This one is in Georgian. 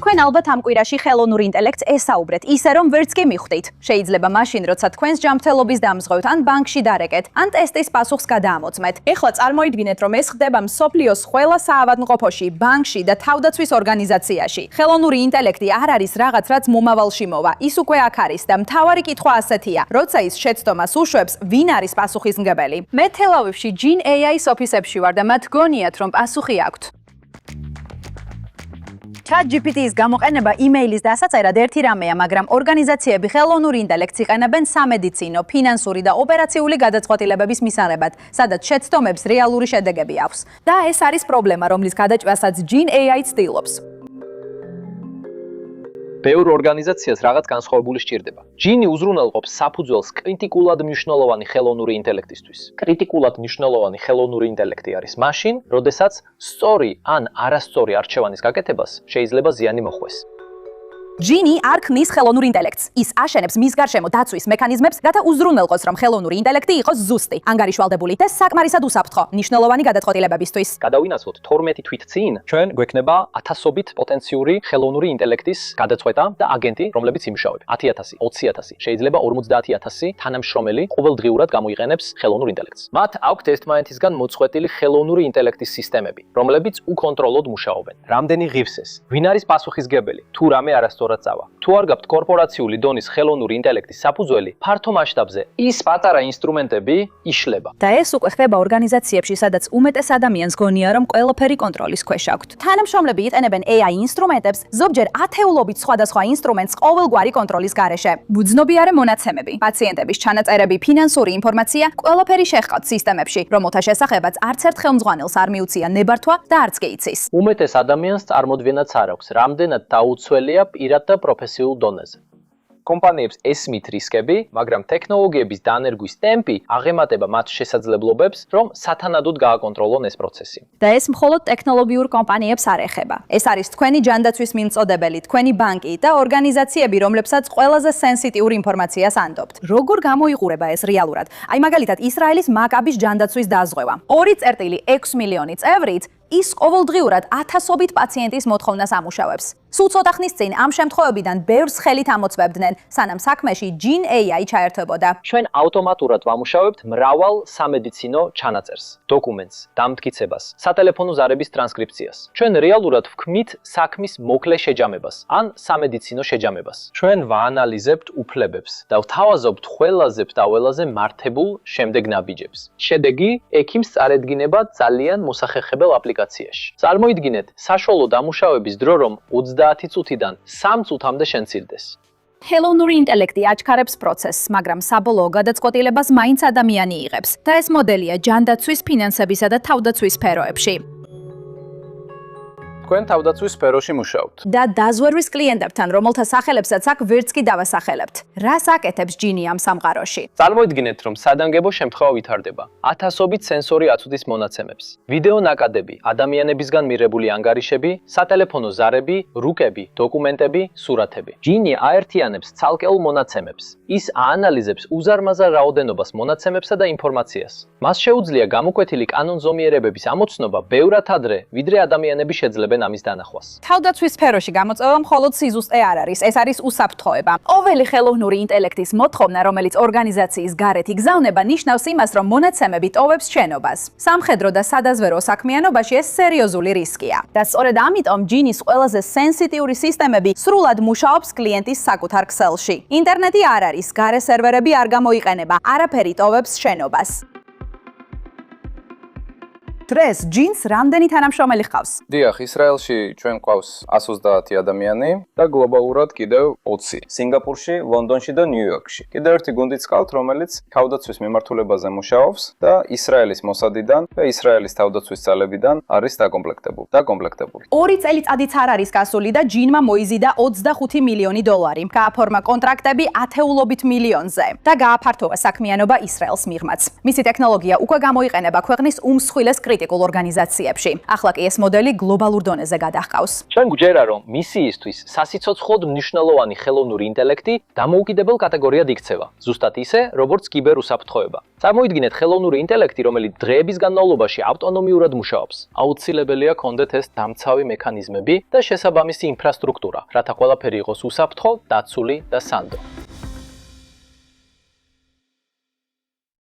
თქვენ ალბათ ამ კვირაში ხელოვნურ ინტელექტს ესაუბრეთ, ისე რომ ვერც კი მიხვდით. შეიძლება მაშინ, როცა თქვენს ჯანმრთელობის დამზღვევთ, ან ბანკში დარეკეთ, ან ტესტის პასუხს გადაამოწმეთ. ეხლა წარმოიდგინეთ, რომ ეს ხდება მსოფლიოს ყველა საავადმყოფოში, ბანკში და თავდაცვის ორგანიზაციაში. ხელოვნური ინტელექტი არ არის რაღაც, რაც მომავალში მოვა. ის უკვე აქ არის და მთავარი კითხვა ასეთია: როცა ის შეცდომას უშვებს, ვინ არის პასუხისმგებელი? მე თელ-ავივში Gen AI-ის ოფისებში ვარ და მათ გონიათ, რომ პასუხი აქვთ. ChatGPT-ის გამოყენება იმეილის დასაწერად ერთი რამეა, მაგრამ ორგანიზაციები ხელოვნურ ინტელექტს იყენებენ სამედიცინო, ფინანსური და ოპერაციული გადაწყვეტილებების მისაღებად, სადაც შეცდომებს რეალური შედეგები აქვს. და ეს არის პრობლემა, რომლის გადაჭრასაც Gen AI ცდილობს. ბევრ ორგანიზაციას რაღაც განსხვავებული სჭირდება. ჯინი უზრუნველყოფს საფუძველს კრიტიკულად მნიშვნელოვანი ხელოვნური ინტელექტისთვის. კრიტიკულად მნიშვნელოვანი ხელოვნური ინტელექტი არის მაშინ, როდესაც სწორი ან არასწორი არჩევანის გაკეთებას შეიძლება ზიანი მოხვდეს. Gen არ ქმნის ხელოვნურ ინტელექტს. ის აშენებს მის გარშემო დაცვის მექანიზმებს, რათა უზრუნველყოს, რომ ხელოვნური ინტელექტი იყოს ზუსტი, ანგარიშვალდებული და საკმარისად უსაფრთხო, მნიშვნელოვანი გადაწყვეტილებებისთვის. გადავინაცვლოთ 12 თვით წინ, ჩვენ გვექნება 1000-ობით პოტენციური ხელოვნური ინტელექტის გადაწყვეტა და აგენტი, რომლებიც იმუშავებ. 10000, 20000, შეიძლება 50000 თანამშრომელი ყოველდღიურად გამოიყენებს ხელოვნურ ინტელექტს. მათ აქვთ ერთმანეთისგან მოწყვეტილი ხელოვნური ინტელექტის სისტემები, რომლებიც უკონტროლოდ მუშაობენ. რამდენი ღირს ეს? ვინ არის პასუხისმგებელი? თუ რამე არასწორად თუ არ გაქვთ კორპორაციული დონის ხელოვნური ინტელექტის საფუძველი, ფართო მასშტაბზე ის პატარა ინსტრუმენტები იშლება. და ეს უკვე ხდება ორგანიზაციებში, სადაც უმეტეს ადამიანს გონია, რომ ყველაფერი კონტროლის ქვეშ აქვთ. თანამშრომლები იყენებენ AI ინსტრუმენტებს, ზოგჯერ ათეულობით სხვადასხვა ინსტრუმენტს ყოველგვარი კონტროლის გარეშე. ბუძნობიარე მონაცემები, პაციენტების ჩანაწერები, ფინანსური ინფორმაცია, ყველაფერი შეჰყავთ სისტემებში, რომელთა შესახებაც არც ერთ ხელმძღვანელს არ მიუწია ნებართვა და არც კი იცის. უმეტეს ადამიანს წარმოდგენაც არ აქვს, რამდენად დაუცველია პირად და პროფესიულ დონეზე. კომპანიებს ესმით რისკები, მაგრამ ტექნოლოგიების დანერგვის ტემპი აღემატება მათ შესაძლებლობებს, რომ სათანადოდ გააკონტროლონ ეს პროცესი. და ეს მხოლოდ ტექნოლოგიურ კომპანიებს არ ეხება. ეს არის თქვენი ჯანდაცვის მიმწოდებელი, თქვენი ბანკი და ორგანიზაციები, რომლებსაც ყველაზე სენსიტიურ ინფორმაციას ანდობთ. როგორ გამოიყურება ეს რეალურად? აი მაგალითად, ისრაელის მაკაბის ჯანდაცვის დაზღვევა. 2.6 მილიონი წევრით ის ყოველდღიურად 1000-ობით პაციენტის მოთხოვნას ამუშავებს. სულ ცოტა ხნის წინ ამ შემთხვევებიდან ბევრს ხელით ამოწმებდნენ, სანამ საქმეში Gen AI ჩაერთვებოდა. ჩვენ ავტომატურად ვამუშავებთ მრავალ სამედიცინო ჩანაწერს, დოკუმენტს, დამტკიცებას, სატელეფონო ზარების ტრანსკრიფციას. ჩვენ რეალურად ვქმნით საქმის მოკლე შეჯამებას ან სამედიცინო შეჯამებას. ჩვენ ვაანალიზებთ უფლებებს და ვთავაზობთ ყველაზე და მართებულ შემდეგ ნაბიჯებს. შედეგი ექიმს წარედგინება ძალიან მოსახერხებელ აპლიკაციაში. წარმოიდგინეთ, საშუალო დამუშავების დრო რომ 30 წუთიდან 3 წუთამდე შემცირდეს. ხელოვნური ინტელექტი აჩქარებს პროცესს, მაგრამ საბოლოო გადაწყვეტილებას მაინც ადამიანი იღებს. და ეს მოდელია ჯანდაცვის, ფინანსებისა და თავდაცვის სფეროებში. თქვენ თავდაცვის სფეროში მუშაობთ. და დაზვერვის კლიენტებთან, რომელთა სახელებსაც აქ ვერც კი დავასახელებთ. რას აკეთებს Gen ამ სამყაროში? წარმოიდგინეთ, რომ სადანგებო შემთხვევა ვითარდება. 1000-ობით სენსორი აწვდის მონაცემებს. ვიდეო ნაკადები, ადამიანებისგან მიღებული ანგარიშები, სატელეფონო ზარები, რუკები, დოკუმენტები, სურათები. Gen აერთიანებს ცალკეულ მონაცემებს. ის აანალიზებს უზარმაზარ რაოდენობას მონაცემებსა და ინფორმაციას. მას შეუძლია გამოკვეთილი კანონზომიერებების ამოცნობა ბევრად ადრე, ვიდრე ადამიანები შეძლებენ ამის დანახვას. თავდაცვის სფეროში გამოწვევა მხოლოდ სიზუსტე არ არის, ეს არის უსაფრთხოება. ყოველი ხელოვნური ინტელექტის მოთხოვნა, რომელიც ორგანიზაციის გარეთ იგზავნება, ნიშნავს იმას, რომ მონაცემები ტოვებს შენობას. სამხედრო და სადაზვერო საქმიანობაში ეს სერიოზული რისკია. და სწორედ ამიტომ Gen-ის ყველაზე სენსიტიური სისტემები სრულად მუშაობს კლიენტის საკუთარ ქსელში. ინტერნეტი არ არის, გარე სერვერები არ გამოიყენება, არაფერი ტოვებს შენობას. დღეს Gen-ს რამდენი თანამშრომელი ჰყავს? დიახ, ისრაელში ჩვენ გვყავს 130 ადამიანი და გლობალურად კიდევ 20. სინგაპურში, ლონდონში და ნიუ-იორკში. კიდევ ერთი გუნდიც ჰყავთ, რომელიც თავდაცვის მიმართულებაზე მუშაობს და ისრაელის მოსადიდან და ისრაელის თავდაცვის ძალებიდან არის დაკომპლექტებული. 2 წელიწადიც არ არის გასული და Gen-მა მოიზიდა 25 მილიონი დოლარი. გააფორმა კონტრაქტები ათეულობით მილიონზე და გააფართოვა საქმიანობა ისრაელს მიღმაც. მისი ტექნოლოგია უკვე გამოიყენება ქვეყნის უმსხვილეს კრიტიკულ ორგანიზაციებში. ახლა კი ეს მოდელი გლობალურ დონეზე გადაჰყავს. ჩვენ გვჯერა, რომ მისიისთვის სასიცოცხლოდ მნიშვნელოვანი ხელოვნური ინტელექტი დამოუკიდებელ კატეგორიად იქცევა, ზუსტად ისე, როგორც კიბერუსაფრთხოება. წარმოიდგინეთ ხელოვნური ინტელექტი, რომელიც დღეების განმავლობაში ავტონომიურად მუშაობს. აუცილებელია კონდეთ ეს დამცავი მექანიზმები და შესაბამისი ინფრასტრუქტურა, რათა ყველაფერი იყოს უსაფრთხო, დაცული და სანდო.